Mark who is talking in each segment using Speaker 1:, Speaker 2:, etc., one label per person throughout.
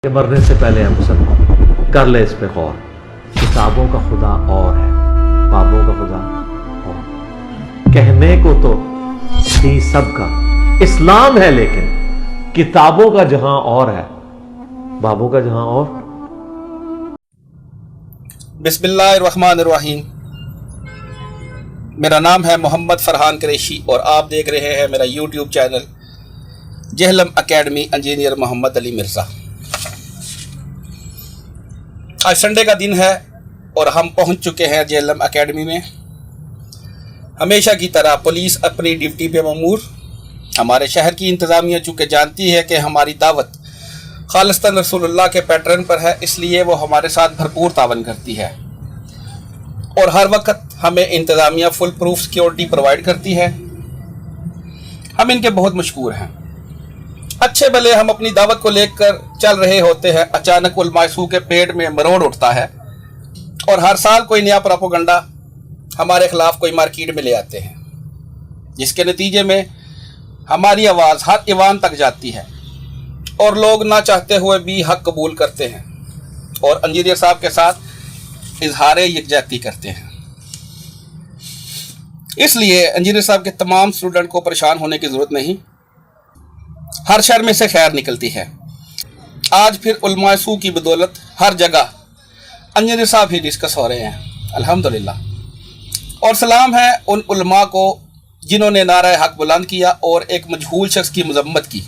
Speaker 1: کہ مرنے سے پہلے ہے مسلمان، کر لے اس پہ غور۔ کتابوں کا خدا اور ہے، بابوں کا خدا اور۔ کہنے کو تو تھی سب کا اسلام ہے، لیکن کتابوں کا جہاں اور ہے، بابوں کا جہاں اور۔
Speaker 2: بسم اللہ الرحمن الرحیم۔ میرا نام ہے محمد فرحان قریشی اور آپ دیکھ رہے ہیں میرا YouTube channel Jhelum academy engineer Muhammad Ali Mirza. آج سنڈے کا دن ہے اور ہم پہنچ چکے ہیں جہلم اکیڈمی میں۔ ہمیشہ کی طرح پولیس اپنی ڈیوٹی پہ مامور۔ ہمارے شہر کی انتظامیہ چونکہ جانتی ہے کہ ہماری دعوت خالصتاً رسول اللہ کے پیٹرن پر ہے، اس لیے وہ ہمارے ساتھ بھرپور تعاون کرتی ہے اور ہر وقت ہمیں انتظامیہ فل پروف سیکیورٹی پرووائڈ کرتی ہے۔ ہم ان کے بہت مشکور ہیں۔ اچھے بھلے ہم اپنی دعوت کو لے کر چل رہے ہوتے ہیں، اچانک علماء سو کے پیٹ میں مروڑ اٹھتا ہے اور ہر سال کوئی نیا پروپیگنڈا ہمارے خلاف کوئی مارکیٹ میں لے آتے ہیں، جس کے نتیجے میں ہماری آواز ہر ایوان تک جاتی ہے اور لوگ نہ چاہتے ہوئے بھی حق قبول کرتے ہیں اور انجینئر صاحب کے ساتھ اظہار یکجہتی کرتے ہیں۔ اس لیے انجینئر صاحب کے تمام اسٹوڈنٹ کو پریشان ہونے کی ضرورت نہیں، ہر شر میں سے خیر نکلتی ہے۔ آج پھر علماء سو کی بدولت ہر جگہ انجینئر صاحب ہی ڈسکس ہو رہے ہیں، الحمدللہ۔ اور سلام ہے ان علماء کو جنہوں نے نعرہ حق بلند کیا اور ایک مجہول شخص کی مذمت کی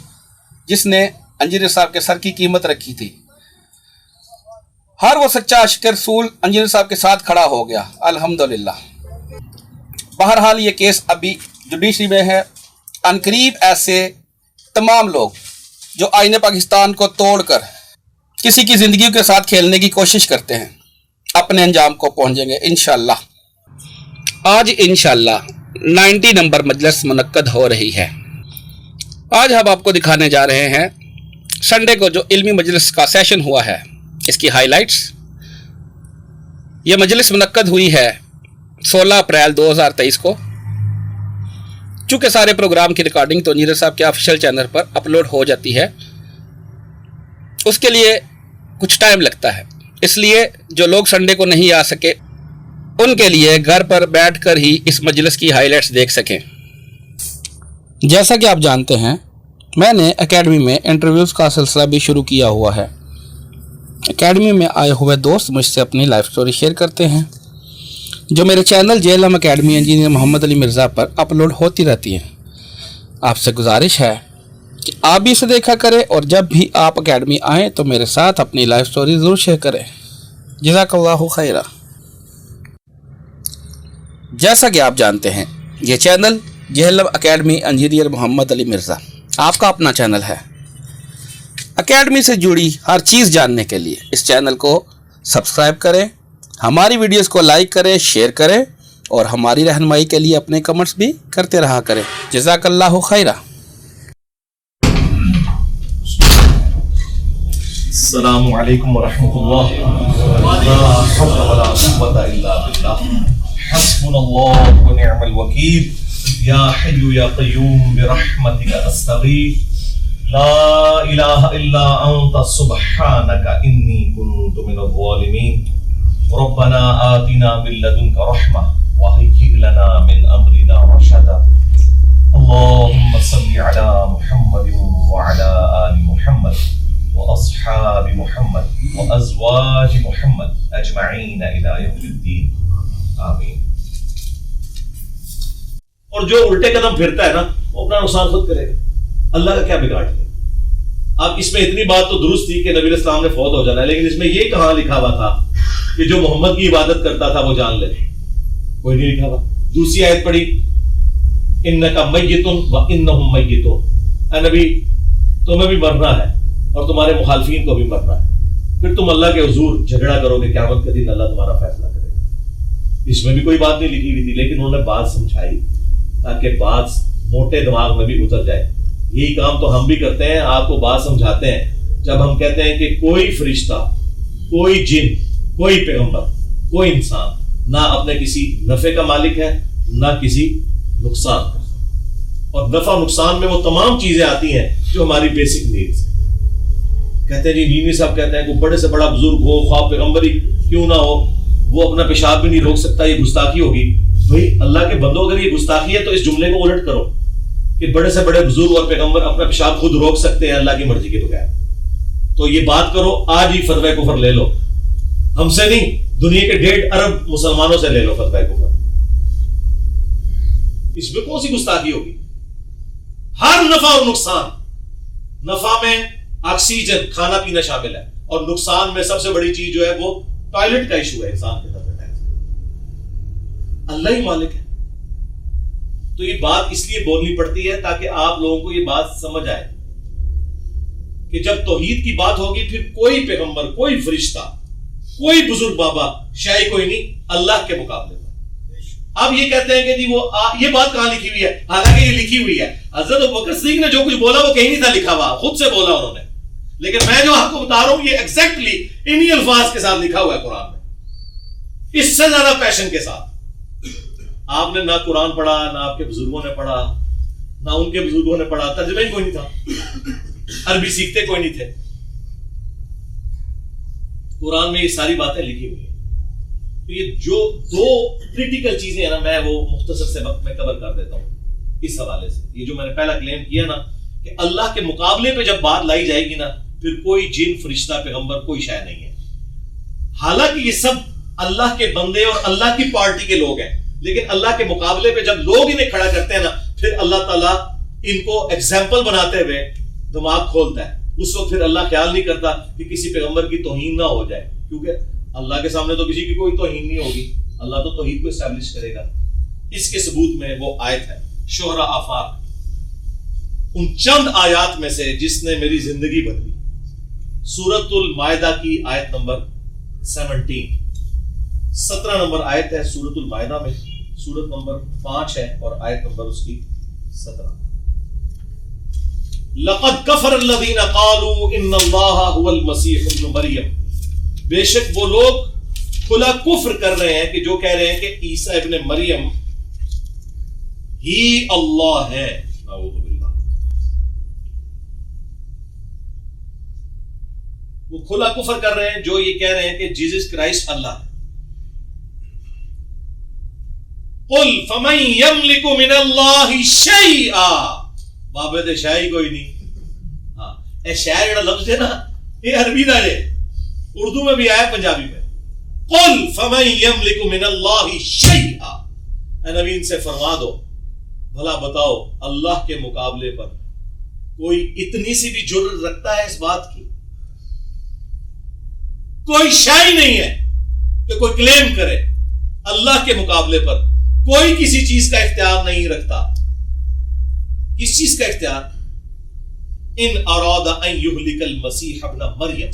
Speaker 2: جس نے انجینئر صاحب کے سر کی قیمت رکھی تھی۔ ہر وہ سچا عاشق رسول انجینئر صاحب کے ساتھ کھڑا ہو گیا، الحمدللہ۔ بہرحال یہ کیس ابھی جوڈیشری میں ہے۔ عنقریب ایسے تمام لوگ جو آئین پاکستان کو توڑ کر کسی کی زندگی کے ساتھ کھیلنے کی کوشش کرتے ہیں اپنے انجام کو پہنچیں گے انشاءاللہ۔ آج انشاءاللہ 90 نمبر مجلس منعقد ہو رہی ہے۔ آج ہم آپ کو دکھانے جا رہے ہیں سنڈے کو جو علمی مجلس کا سیشن ہوا ہے، اس کی ہائی لائٹس۔ یہ مجلس منعقد ہوئی ہے 16 اپریل 2023 کو۔ چونکہ سارے پروگرام کی ریکارڈنگ تو انجینئر صاحب کے آفیشیل چینل پر اپلوڈ ہو جاتی ہے، اس کے لیے کچھ ٹائم لگتا ہے، اس لیے جو لوگ سنڈے کو نہیں آ سکے ان کے لیے گھر پر بیٹھ کر ہی اس مجلس کی ہائی لائٹس دیکھ سکیں۔ جیسا کہ آپ جانتے ہیں میں نے اکیڈمی میں انٹرویوز کا سلسلہ بھی شروع کیا ہوا ہے۔ اکیڈمی میں آئے ہوئے دوست مجھ سے اپنی لائف سٹوری شیئر کرتے ہیں جو میرے channel Jhelum academy engineer Muhammad Ali Mirza پر اپلوڈ ہوتی رہتی ہیں۔ آپ سے گزارش ہے کہ آپ بھی اسے دیکھا کریں اور جب بھی آپ اکیڈمی آئیں تو میرے ساتھ اپنی لائف سٹوری ضرور شیئر کریں۔ جزاک اللہ خیرہ۔ جیسا کہ آپ جانتے ہیں یہ channel Jhelum academy engineer Muhammad Ali Mirza آپ کا اپنا چینل ہے۔ اکیڈمی سے جڑی ہر چیز جاننے کے لیے اس چینل کو سبسکرائب کریں، ہماری ویڈیوز کو لائک کریں، شیئر کریں اور ہماری رہنمائی کے لیے اپنے کمنٹس بھی کرتے رہا کریں۔ جزاک اللہ خیرہ۔
Speaker 3: السلام علیکم ورحمۃ اللہ۔ لا حول ولا قوة الا باللہ، حسبنا اللہ ونعم الوکیل۔ یا حی یا قیوم برحمتک استغیث، لا الہ الا انت سبحانک انی کنت من الظالمین۔ ربنا آتنا من لدنک رحمہ وہیئ لنا من امرنا رشدا۔ اللہم صل علی محمد وعلی آل محمد واصحاب محمد وازواج محمد اجمعین الی یوم الدین، آمین۔
Speaker 4: اور جو الٹے قدم پھرتا ہے نا وہ اپنا نقصان خود کرے گا، اللہ کا کیا بگاڑ ہے۔ اب اس میں اتنی بات تو درست تھی کہ نبی علیہ السلام نے فوت ہو جانا ہے، لیکن اس میں یہ کہاں لکھا ہوا تھا کہ جو محمد کی عبادت کرتا تھا وہ جان لے؟ کوئی نہیں لکھا ہوا۔ دوسری آیت پڑھی، انک میت وانہم میتون، اے نبی تمہیں بھی مرنا ہے اور تمہارے مخالفین کو بھی مرنا ہے، پھر تم اللہ کے حضور جھگڑا کرو گے، قیامت کے دن اللہ تمہارا فیصلہ کرے گا۔ اس میں بھی کوئی بات نہیں لکھی ہوئی تھی، لیکن انہوں نے بات سمجھائی تاکہ بات موٹے دماغ میں بھی اتر جائے۔ یہی کام تو ہم بھی کرتے ہیں، آپ کو بات سمجھاتے ہیں جب ہم کہتے ہیں کہ کوئی فرشتہ، کوئی جن، کوئی پیغمبر، کوئی انسان نہ اپنے کسی نفع کا مالک ہے نہ کسی نقصان کا، اور نفع نقصان میں وہ تمام چیزیں آتی ہیں جو ہماری بیسک نیڈز ہیں۔ کہتے ہیں جی نیوی صاحب کہتے ہیں کوئی بڑے سے بڑا بزرگ ہو خواہ پیغمبر ہی کیوں نہ ہو وہ اپنا پیشاب بھی نہیں روک سکتا, یہ گستاخی ہوگی. بھائی اللہ کے بندوں اگر یہ گستاخی ہے تو اس جملے کو الٹ کرو کہ بڑے سے بڑے بزرگ اور پیغمبر اپنا پیشاب خود روک سکتے ہیں اللہ کی مرضی کے بغیر. تو یہ بات کرو آج ہی فتوی کفر لے لو, ہم سے نہیں دنیا کے 1.5 ارب مسلمانوں سے لے لو فتوی کفر. اس میں کون سی گستاخی ہوگی؟ ہر نفع اور نقصان, نفع میں آکسیجن کھانا پینا شامل ہے اور نقصان میں سب سے بڑی چیز جو ہے وہ ٹوائلٹ کا ایشو ہے انسان کے طرف. اللہ ہی مالک ہے. تو یہ بات اس لیے بولنی پڑتی ہے تاکہ آپ لوگوں کو یہ بات سمجھ آئے کہ جب توحید کی بات ہوگی پھر کوئی پیغمبر, کوئی فرشتہ, کوئی بزرگ بابا شاہی کوئی نہیں اللہ کے مقابلے میں. اب یہ کہتے ہیں کہ جی وہ یہ بات کہاں لکھی ہوئی ہے؟ حالانکہ یہ لکھی ہوئی ہے. حضرت ابوبکر صدیق نے جو کچھ بولا وہ کہیں نہیں تھا لکھا ہوا, خود سے بولا انہوں نے. لیکن میں جو آپ کو بتا رہا ہوں یہ ایگزیکٹلی انہی الفاظ کے ساتھ لکھا ہوا ہے قرآن میں, اس سے زیادہ پیشن کے ساتھ. آپ نے نہ قرآن پڑھا, نہ آپ کے بزرگوں نے پڑھا, نہ ان کے بزرگوں نے پڑھا, ترجمہ ہی کوئی نہیں تھا, عربی سیکھتے کوئی نہیں تھے. قرآن میں یہ ساری باتیں لکھی ہوئی ہیں. تو یہ جو 2 کریٹیکل چیزیں ہیں نا میں وہ مختصر سے وقت میں کور کر دیتا ہوں اس حوالے سے. یہ جو میں نے پہلا کلیم کیا نا کہ اللہ کے مقابلے پہ جب بات لائی جائے گی نا پھر کوئی جن فرشتہ پیغمبر کوئی شے نہیں ہے. حالانکہ یہ سب اللہ کے بندے اور اللہ کی پارٹی کے لوگ ہیں, لیکن اللہ کے مقابلے پہ جب لوگ انہیں کھڑا کرتے ہیں نا پھر اللہ تعالیٰ ان کو ایگزامپل بناتے ہوئے دماغ کھولتا ہے. اس وقت پھر اللہ خیال نہیں کرتا کہ کسی پیغمبر کی توہین نہ ہو جائے, کیونکہ اللہ کے سامنے تو کسی کی کوئی توہین نہیں ہوگی, اللہ تو توحید کو اسٹیبلش کرے گا. اس کے ثبوت میں وہ آیت ہے شعراء آفاق, ان چند آیات میں سے جس نے میری زندگی بدلی. سورۃ المائدہ کی آیت نمبر 17 نمبر آیت ہے سورۃ المائدہ میں, سورۃ نمبر 5 ہے اور آیت نمبر اس کی 17. لقد کفر الذین قالوا ان اللہ هو المسیح ابن مریم, بے شک وہ لوگ کھلا کفر کر رہے ہیں کہ جو کہہ رہے ہیں کہ عیسیٰ ابن مریم ہی اللہ ہے. نعوذ باللہ. وہ کھلا کفر کر رہے ہیں جو یہ کہہ رہے ہیں کہ جیزس کرائسٹ اللہ ہے. قل فمن یملک من اللہ شیئا, بابت شاہی کوئی نہیں. ہاں اے شاعر جڑا لفظ ہے نا یہ عربی دا ہے, اردو میں بھی آیا پنجابی میں. قل فمن یملک من اللہ شیئا, اے نبی ان سے فرما دو بھلا بتاؤ اللہ کے مقابلے پر کوئی اتنی سی بھی جرأت رکھتا ہے اس بات کی؟ کوئی شے نہیں ہے کہ کوئی کلیم کرے اللہ کے مقابلے پر. کوئی کسی چیز کا اختیار نہیں رکھتا. کس چیز کا اختیار؟ ان اراد ان یہلک المسیح ابن مریم,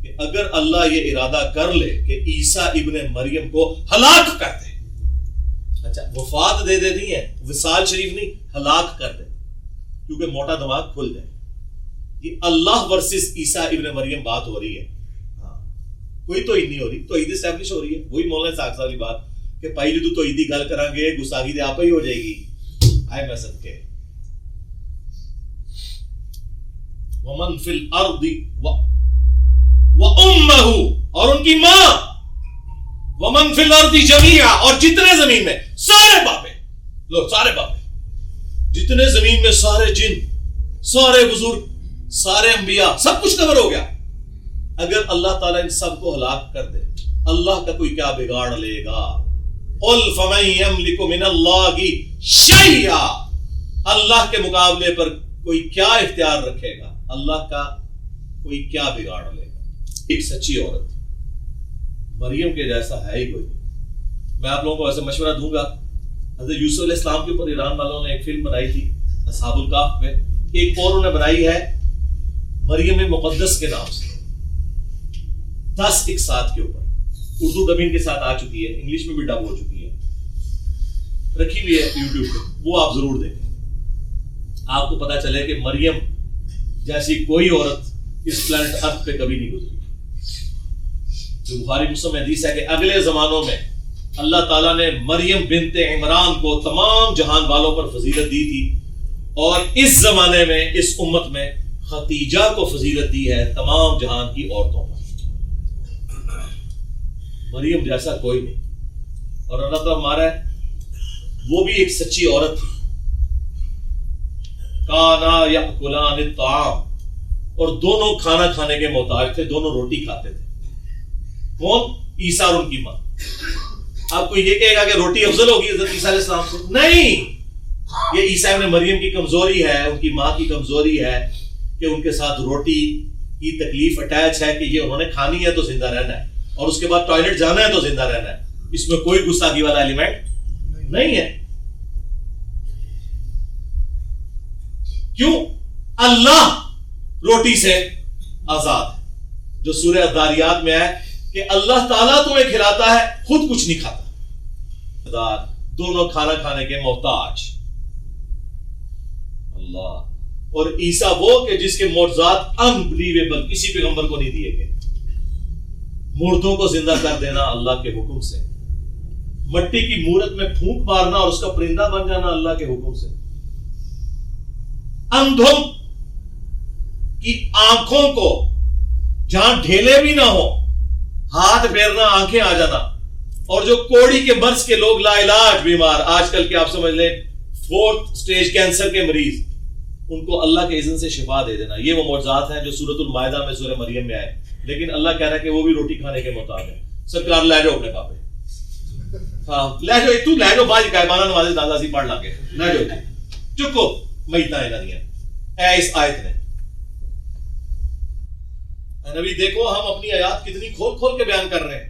Speaker 4: کہ اگر اللہ یہ ارادہ کر لے کہ عیسیٰ ابن مریم کو ہلاک کر دے. اچھا وفات دے نہیں ہے, وصال شریف نہیں, ہلاک کر دے, کیونکہ موٹا دماغ کھل جائے. یہ اللہ ورسز عیسیٰ ابن مریم بات ہو رہی ہے. ہاں کوئی توحید نہیں ہو رہی, توحید اسٹیبلش ہو رہی ہے. وہی مولانا ساکھ والی بات کہ پہلی جو توحیدی گل کریں گے گستاخی دے آپ ہی ہو جائے گی. آئے میں سب کے ومن فی الارض وامہ, اور ان کی ماں, ومن فی الارض جمیعا, اور جتنے زمین میں سارے بابے, لو سارے بابے, جتنے زمین میں سارے جن, سارے بزرگ, سارے انبیاء, سب کچھ کور ہو گیا. اگر اللہ تعالیٰ ان سب کو ہلاک کر دے اللہ کا کوئی کیا بگاڑ لے گا؟ قل فمن یملک من اللہ شیئا, اللہ کے مقابلے پر کوئی کیا اختیار رکھے گا؟ اللہ کا کوئی کیا بگاڑ لے گا؟ ایک سچی عورت مریم کے جیسا ہے ہی کوئی. میں آپ لوگوں کو ایسے مشورہ دوں گا, حضرت یوسف علیہ السلام کے اوپر ایران والوں نے ایک فلم بنائی تھی اصحاب الکہف میں, ایک اور انہوں نے بنائی ہے مریم مقدس کے نام سے, 10 ایک ساتھ کے اوپر, اردو ڈبنگ کے ساتھ آ چکی ہے, انگلش میں بھی ڈب ہو چکی ہے, رکھی ہوئی ہے یوٹیوب پہ, وہ آپ ضرور دیکھیں. آپ کو پتا چلے کہ مریم جیسی کوئی عورت اس پلانٹ ارتھ پہ کبھی نہیں گزری. جو بخاری مسلم میں حدیث ہے کہ اگلے زمانوں میں اللہ تعالیٰ نے مریم بنت عمران کو تمام جہان والوں پر فضیلت دی تھی, اور اس زمانے میں اس امت میں خدیجہ کو فضیلت دی ہے تمام جہان کی عورتوں پر. مریم جیسا کوئی نہیں. اور اللہ تعالیٰ ہمارا ہے وہ بھی ایک سچی عورت تھی. کانا یاکلان الطعام، اور دونوں کھانا کھانے کے محتاج تھے، دونوں روٹی کھاتے تھے. کون؟ عیسیٰ اور ان کی ماں. آپ کو یہ کہے گا کہ روٹی افضل ہوگی حضرت عیسیٰ علیہ السلام سے؟ نہیں، یہ عیسیٰ ابن مریم کی کمزوری ہے، ان کی ماں کی کمزوری ہے کہ ان کے ساتھ روٹی کی تکلیف اٹیچ ہے کہ یہ انہوں نے کھانی ہے تو زندہ رہنا ہے، اور اس کے بعد ٹوائلٹ جانا ہے تو زندہ رہنا ہے. اس میں کوئی گستاخی والا ایلیمنٹ نہیں ہے. کیوں؟ اللہ روٹی سے آزاد ہے، جو سورہ الذاریات میں ہے کہ اللہ تعالیٰ تمہیں کھلاتا ہے، خود کچھ نہیں کھاتا. دونوں کھانا کھانے کے محتاج. اللہ. اور عیسیٰ وہ کہ جس کے معجزات انبلیویبل کسی پیغمبر کو نہیں دیے گئے. مردوں کو زندہ کر دینا اللہ کے حکم سے، مٹی کی مورت میں پھونک مارنا اور اس کا پرندہ بن جانا اللہ کے حکم سے. اندھوں کی آنکھوں کو جہاں ڈھیلے بھی نہ ہو ہاتھ پھیرنا، آنکھیں آ جانا. اور جو کوڑی کے مرض کے لوگ لا علاج بیمار، آج کل کے آپ سمجھ لیں 4th سٹیج کینسر کے مریض، ان کو اللہ کے اذن سے شفا دے دینا. یہ وہ معجزات ہیں جو سورۃ المائدہ میں سورہ مریم میں آئے. لیکن اللہ کہہ رہا ہے کہ وہ بھی روٹی کھانے کے محتاج ہیں. سرکار لے جاؤ اپنے پاپے، ہاں لے جاؤ، تو لے جاؤ باج قائمانہ نماز دادا سی پڑھ لا کے لے جاؤ. چکو میتاں انہاں دیاں اے اس آیت نے. نبی دیکھو ہم اپنی آیات کتنی کھول کھول کے بیان کر رہے ہیں.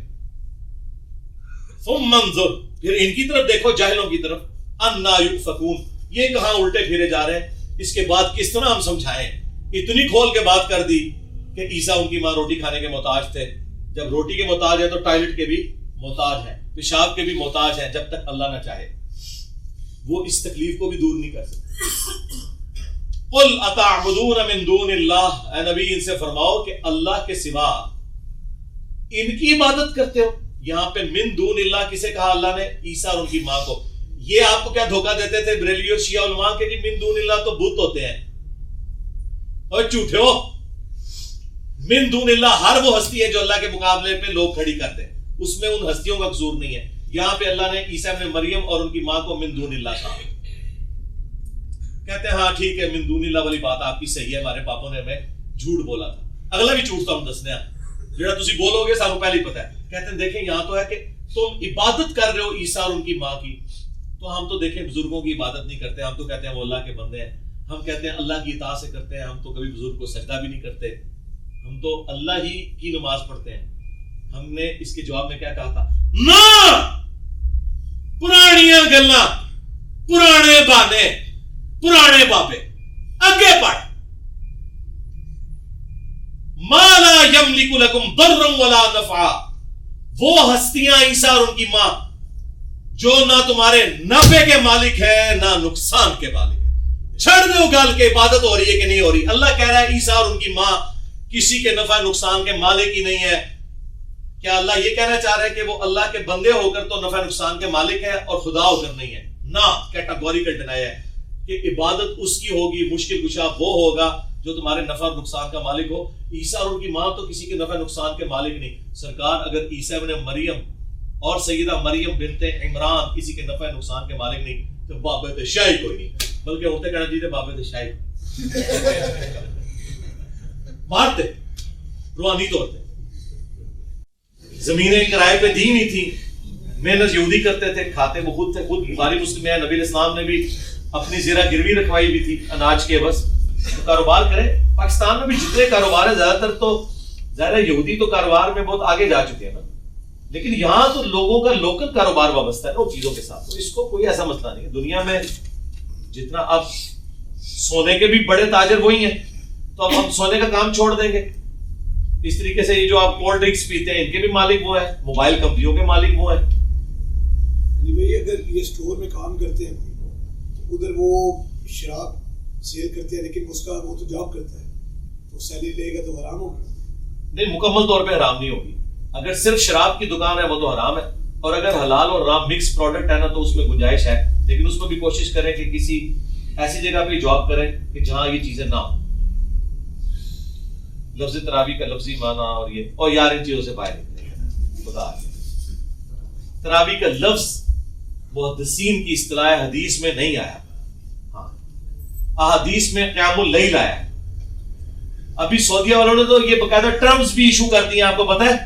Speaker 4: ثم انظر، پھر ان کی طرف دیکھو، جاہلوں کی طرف. انا یؤفکون، یہ کہاں الٹے پھیرے جا رہے ہیں. اس کے بعد کس طرح ہم سمجھائیں؟ اتنی کھول کے بات کر دی کہ عیسیٰ ان کی ماں روٹی کھانے کے محتاج تھے. جب روٹی کے محتاج ہے تو ٹوائلٹ کے بھی محتاج ہیں، پیشاب کے بھی محتاج ہیں، جب تک اللہ نہ چاہے. وہ اس تکلیف کو بھی دور نہیں کر سکتے. قل اتعبدون من دون اللہ، اے نبی ان سے فرماؤ کہ اللہ کے سوا ان کی عبادت کرتے ہو. یہاں پہ من دون اللہ کسے کہا اللہ نے؟ عیسیٰ اور ان کی ماں کو. یہ آپ کو کیا دھوکہ دیتے تھے بریلوی اور شیعہ علماء کے جی من دون اللہ تو بت ہوتے ہیں؟ اور جھوٹے ہو. من دون اللہ ہر وہ ہستی ہے جو اللہ کے مقابلے پہ لوگ کھڑی کرتے ہیں، اس میں ان ہستیوں کا قصور نہیں ہے. یہاں پہ اللہ نے عیسیٰ ابن مریم اور ان کی ماں کو من دون اللہ کہا. کہتے ہیں ہاں ٹھیک ہے من دون اللہ والی بات آپ کی صحیح ہے، ہمارے پاپوں نے ہمیں جھوٹ بولا تھا. اگلا بھی جھوٹ تو ہم دسنے ہیں جڑا تسی بولو گے سانو پہلے ہی پتہ ہے. کہتے ہیں دیکھیں یہاں تو ہے کہ تم عبادت کر رہے ہو عیسیٰ اور ان کی ماں کی، تو ہم تو دیکھیں بزرگوں کی عبادت نہیں کرتے. ہم تو کہتے ہیں وہ اللہ کے بندے ہیں، ہم کہتے ہیں اللہ کی اطاعت سے کرتے ہیں، ہم تو کبھی بزرگ کو سجدہ بھی نہیں کرتے، ہم تو اللہ ہی کی نماز پڑھتے ہیں. ہم نے اس کے جواب میں کیا کہا تھا؟ نہ پرانیاں گلاں، پرانے بہانے، پرانے بابے، اگے پڑھ. ما لا یملک لکم ضرا ولا نفعا، وہ ہستیاں عیسیٰ اور ان کی ماں جو نہ تمہارے نفع کے مالک ہے نہ نقصان کے مالک ہے. چھڑ دو گال کے عبادت ہو رہی ہے کہ نہیں ہو رہی. اللہ کہہ رہا ہے عیسیٰ اور ان کی ماں کسی کے نفع نقصان کے مالک ہی نہیں ہے. کیا اللہ یہ کہنا چاہ رہے ہیں کہ وہ اللہ کے بندے ہو کر تو نفع نقصان کے مالک ہے اور خدا ہو کر نہیں ہے؟ نہ، کیٹاگوریکل ڈینائی ہے کہ عبادت اس کی ہوگی، مشکل کشا وہ ہوگا جو تمہارے نفع اور نقصان کا مالک ہو. عیسیٰ اور ان کی ماں تو کسی کے نفع نقصان کے مالک نہیں. سرکار اگر عیسیٰ ابن مریم اور سیدہ مریم بنت عمران کسی کے نفع نقصان کے مالک نہیں تو بابت شاہی کوئی نہیں، بلکہ ہوتے کہنا چاہیے بابت شاہی مارتے روحانی طور پہ. زمینیں کرائے پہ دی نہیں تھی، محنت یہودی کرتے تھے، کھاتے وہ خود تھے. خود بخاری مسلم ہے نبی علیہ السلام نے بھی اپنی زیرہ گروی رکھوائی بھی تھی اناج کے. بس تو کاروبار کرے. پاکستان میں بھی جتنے کاروبار ہیں زیادہ تر تو ظاہر یہودی تو کاروبار میں بہت آگے جا چکے ہیں نا، لیکن یہاں تو لوگوں کا لوکل کاروبار وابستہ ہے نا ان چیزوں کے ساتھ. تو اس کو کوئی ایسا مسئلہ نہیں ہے. دنیا میں جتنا اب سونے کے بھی بڑے تاجر وہی ہیں، تو اب ہم سونے کا کام چھوڑ دیں گے. اس طریقے سے یہ جو آپ کولڈ ڈرنکس پیتے ہیں ان کے بھی مالک وہ ہیں، موبائل کمپنیوں کے مالک وہ ہیں.
Speaker 5: اگر یہ اسٹور میں کام کرتے ہیں تو ادھر وہ شراب سیل کرتے ہیں، لیکن اس کا وہ تو جاب کرتا ہے، تو سیلری لے گا تو حرام ہوگا؟
Speaker 4: نہیں، مکمل طور پہ حرام نہیں ہوگی. اگر صرف شراب کی دکان ہے وہ تو حرام ہے، اور اگر حلال اور حرام مکس پروڈکٹ ہے نا تو اس میں گنجائش ہے. لیکن اس میں بھی کوشش کریں کہ کسی ایسی جگہ پہ جاب کریں کہ جہاں یہ چیزیں نہ ہوں. لفظ تراویح کا لفظی معنی اور یہ، اور یار ان چیزوں سے باہر نکلے خدا حافظ۔ تراویح کا لفظ محدثین کی اصطلاح حدیث میں نہیں آیا، ہاں احادیث میں قیام اللیل آیا ہے۔ ابھی سعودیہ والوں نے تو یہ باقاعدہ ٹرمز بھی ایشو کر دی ہیں، آپ کو پتہ ہے؟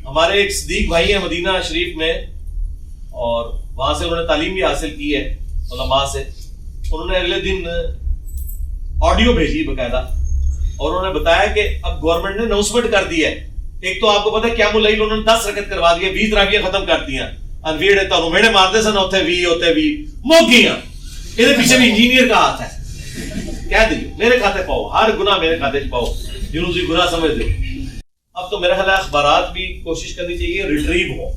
Speaker 4: ہمارے ایک صدیق بھائی ہیں مدینہ شریف میں، اور وہاں سے انہوں نے تعلیم بھی حاصل کی ہے علماء سے۔ انہوں نے اگلے دن آڈیو بھیجی باقاعدہ، اور انہوں نے بتایا کہ اب گورنمنٹ نے اناؤنسمنٹ کر دی ہے، ایک تو آپ کو پتہ ہے قیام اللیل انہوں نے 10 رکعت کروا دی ہے، 20 تراویح ختم کر دیا، انویڑ تو میرے مارتے سن ہوتے بھی موگیاں، یہ پیچھے بھی انجینئر کا ہاتھ ہے، کہہ دیو میرے کھاتے پاؤ، ہر گناہ میرے کھاتے چ پاؤ جنہوں تھی گناہ سمجھ دو۔ اب تو میرا خیال ہے اخبارات بھی کوشش کرنی چاہیے ریٹریو ہو،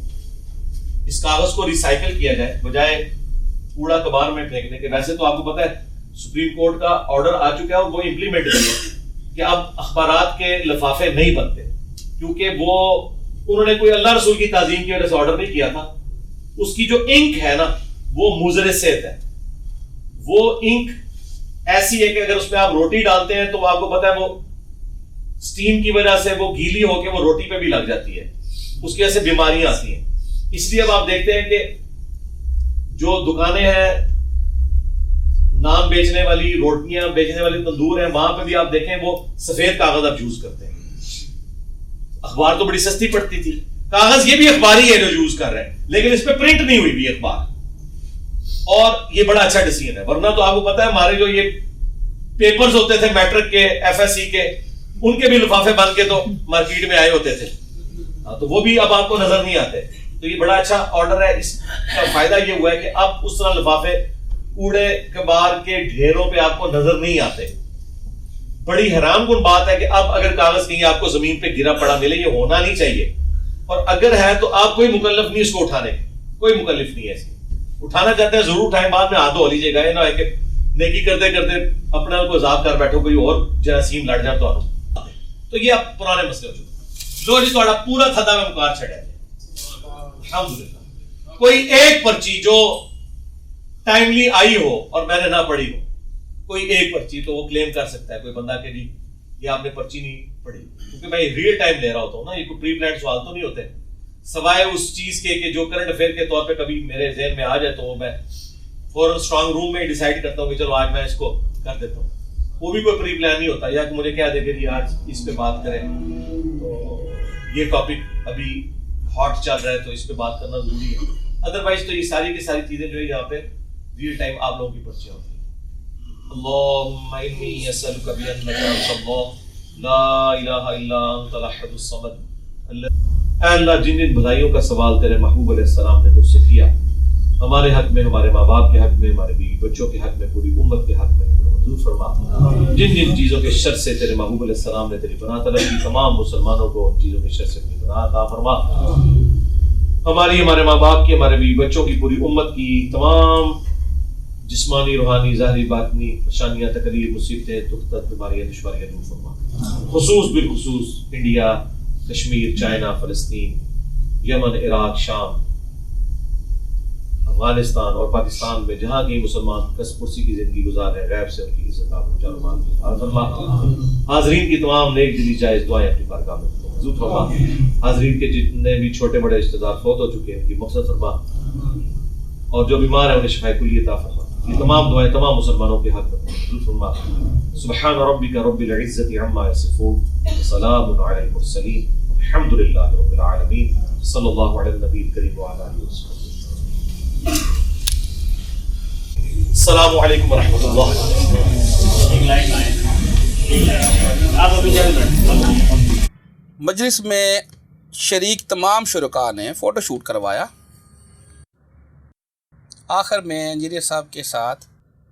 Speaker 4: اس کاغذ کو ریسائیکل کیا جائے بجائے کوڑا کبار میں پھینکنے کے۔ ویسے تو آپ کو پتہ ہے سپریم کورٹ کا آرڈر آ چکا ہے اور وہ امپلیمنٹ کیا ہے کہ اب اخبارات کے لفافے نہیں بنتے، کیونکہ وہ انہوں نے کوئی اللہ رسول کی تعظیم کی وجہ سے آرڈر نہیں کیا تھا۔ اس کی جو انک ہے نا وہ مضر صحت ہے، وہ انک ایسی ہے کہ اگر اس میں آپ روٹی ڈالتے ہیں تو آپ کو پتہ ہے وہ سٹیم کی وجہ سے وہ گیلی ہو کے وہ روٹی پہ بھی لگ جاتی ہے، اس کی وجہ سے بیماریاں آتی ہیں۔ اس لیے اب آپ دیکھتے ہیں کہ جو دکانیں ہیں نان بیچنے والی، روٹیاں بیچنے والی تندور ہیں، وہاں پہ بھی آپ دیکھیں وہ سفید کاغذ اب یوز کرتے ہیں۔ اخبار تو بڑی سستی پڑتی تھی، کاغذ یہ بھی اخبار ہی ہے جو یوز کر رہے ہیں، لیکن اس پہ پرنٹ نہیں ہوئی بھی اخبار، اور یہ بڑا اچھا ڈیسیژن ہے۔ ورنہ تو آپ کو پتہ ہے ہمارے جو یہ پیپرز ہوتے تھے میٹرک کے، ایف ایس سی کے، ان کے بھی لفافے بن کے تو مارکیٹ میں آئے ہوتے تھے، تو وہ بھی اب آپ کو نظر نہیں آتے۔ تو یہ بڑا اچھا آرڈر ہے، اس کا فائدہ یہ ہوا ہے کہ اب اس طرح لفافے کوڑے کبار کے ڈھیروں پہ آپ کو نظر نہیں آتے۔ بڑی حیران کن بات ہے کہ اب اگر کاغذ کہیں آپ کو زمین پہ گرا پڑا ملے، یہ ہونا نہیں چاہیے، اور اگر ہے تو آپ کوئی مکلف نہیں اس کو اٹھانے کی، کوئی مکلف نہیں ہے اس کی۔ اٹھانا چاہتے ہیں ضرور اٹھائیں، بعد میں ہاتھ دھو لیجیے گا، یہ نہ ہے کہ نیکی کرتے کرتے اپنا کو عذاب کر بیٹھو، کوئی اور جراثیم لڑ جائے تو یہ اب پرانے مسئلے ہو چکے۔ لو جی تھوڑا پورا تھدا میں مکار چھڑا ہے الحمدللہ۔ کوئی ایک پرچی جو ٹائملی آئی ہو اور میں نے نہ پڑھی ہو، کوئی ایک پرچی تو وہ کلیم کر سکتا ہے کوئی بندہ کہ جی یہ آپ نے پرچی نہیں پڑھی، کیونکہ میں ریئل ٹائم لے رہا ہوتا ہوں نا، یہ کوئی پری پلانڈ سوال تو نہیں ہوتے، سوائے اس چیز کے کہ جو کرنٹ افیئر کے طور پہ کبھی میرے ذہن میں آ جائے تو میں فوراً اسٹرانگ روم میں ڈیسائیڈ کرتا ہوں کہ چلو آج میں اس کو کر دیتا ہوں۔ وہ بھی کوئی پری پلان نہیں ہوتا، یا کہ مجھے کہہ دے کہ جی آج اس پہ بات کریں، تو یہ ٹاپک ابھی ہاٹ چل رہا ہے تو اس پہ بات کرنا ضروری ہے۔ ادروائز تو یہ ساری کی ساری چیزیں جو ہے یہاں پہ ریئل ٹائم آپ لوگوں کی پرچیاں ہوتی ہیں۔ اللہم انی اسألک بانک انت اللہ لا الہ الا انت الاحد الصمد۔ اے اللہ جن جن بھلائیوں کا سوال تیرے محبوب علیہ السلام نے تجھ سے کیا، ہمارے حق میں، ہمارے ماں باپ کے حق میں، ہمارے بیوی بچوں کے حق میں، پوری امت کے حق میں منظور فرما۔ جن جن چیزوں کے شر سے تیرے محبوب علیہ السلام نے تیری پناہ طلب کی، تمام مسلمانوں کو ان چیزوں کے شر سے اپنی پناہ عطا فرما۔ ہماری، ہمارے ماں باپ کی، ہمارے بیوی بچوں کی، پوری امت کی تمام جسمانی، روحانی، ظاہری، باطنی پریشانیاں، تکلیف، مصیبتیں، دکھ درد، بیماریاں، دشواریاں دور فرما۔ خصوص بالخصوص انڈیا، کشمیر، چائنا، فلسطین، یمن، عراق، شام، افغانستان اور پاکستان میں جہاں کی مسلمان کس پرسی کی زندگی گزار رہے ہیں، غیب سے ان کی عزت آبرو جان و مال کی حفاظت فرما۔ حاضرین کی تمام نیک دلی جائز دعائیں اپنی بارگاہ میں منظور فرما۔ حاضرین کے جتنے بھی چھوٹے بڑے رشتہ دار فوت ہو چکے ہیں ان کی مغفرت فرما، اور جو بیمار ہیں انہیں شفاء کلی عطا فرما۔ یہ تمام دعائیں تمام مسلمانوں کے حق میں منظور فرما۔ سبحان ربک رب العزة عما یصفون وسلام علی المرسلین الحمد للہ رب العالمین صلی اللہ علی النبی الکریم وعلی آلہ وصحبہ۔ السلام علیکم ورحمۃ اللہ۔
Speaker 2: مجلس میں شریک تمام شرکاء نے فوٹو شوٹ کروایا۔ آخر میں انجینئر صاحب کے ساتھ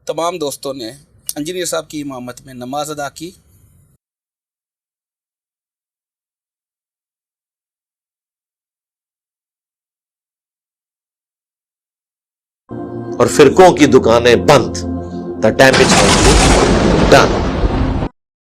Speaker 2: تمام دوستوں نے انجینئر صاحب کی امامت میں نماز ادا کی۔
Speaker 1: اور فرقوں کی دکانیں بند۔ The damage has been done.